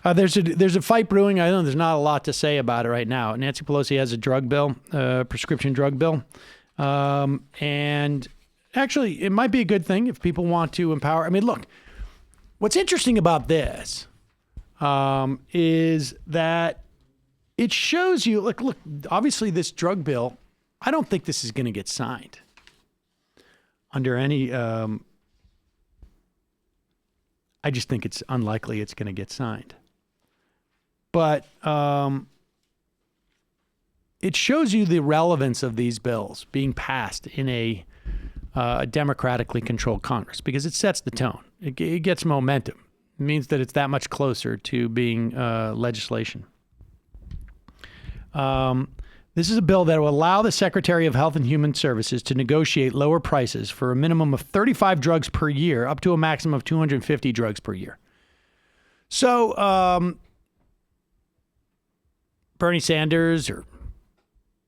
There's a fight brewing. I know there's not a lot to say about it right now. Nancy Pelosi has a drug bill, prescription drug bill. And actually, it might be a good thing if people want to empower. I mean, look, what's interesting about this is that it shows you, look, obviously this drug bill, I don't think this is going to get signed under any, I just think it's unlikely it's going to get signed. But it shows you the relevance of these bills being passed in a democratically controlled Congress because it sets the tone. It gets momentum. It means that it's that much closer to being legislation. This is a bill that will allow the Secretary of Health and Human Services to negotiate lower prices for a minimum of 35 drugs per year, up to a maximum of 250 drugs per year. So Bernie Sanders or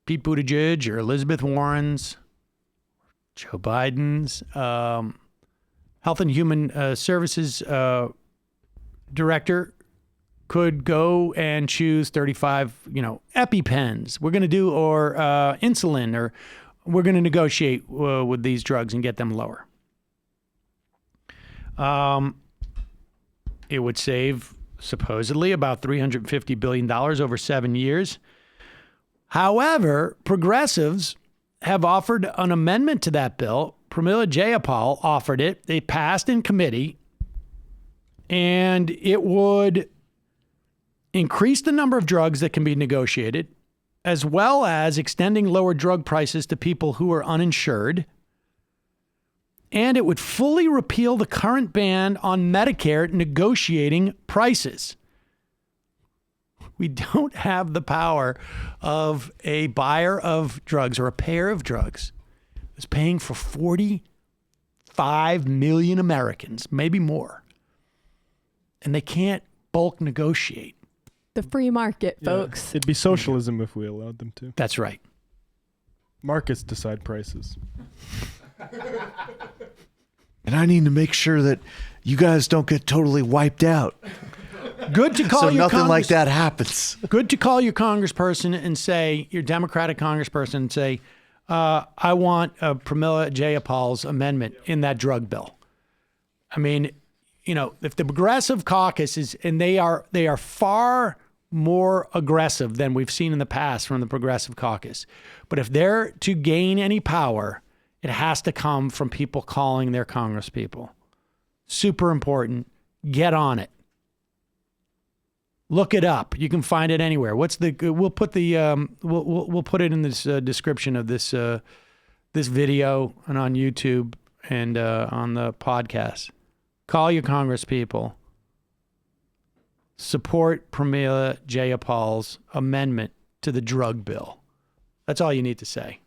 Pete Buttigieg or Elizabeth Warren's, Joe Biden's Health and Human Services director could go and choose 35, EpiPens. We're going to do, or insulin, or we're going to negotiate with these drugs and get them lower. It would save supposedly about $350 billion over 7 years. However, progressives have offered an amendment to that bill. Pramila Jayapal offered it. It passed in committee, and it would increase the number of drugs that can be negotiated, as well as extending lower drug prices to people who are uninsured. And it would fully repeal the current ban on Medicare negotiating prices. We don't have the power of a buyer of drugs or a payer of drugs who's paying for 45 million Americans, maybe more, and they can't bulk negotiate. The free market, folks. It'd be socialism if we allowed them to. That's right. Markets decide prices. And I need to make sure that you guys don't get totally wiped out. Good to call so your nothing like that happens. Good to call your congressperson and say, your Democratic congressperson, and say, I want Pramila Jayapal's amendment in that drug bill. I mean, if the progressive caucus is, and they are far more aggressive than we've seen in the past from the progressive caucus. But if they're to gain any power, it has to come from people calling their congresspeople. Super important. Get on it. Look it up. You can find it anywhere. We'll put the we'll put it in this description of this this video and on YouTube and on the podcast. Call your congresspeople. Support Pramila Jayapal's amendment to the drug bill. That's all you need to say.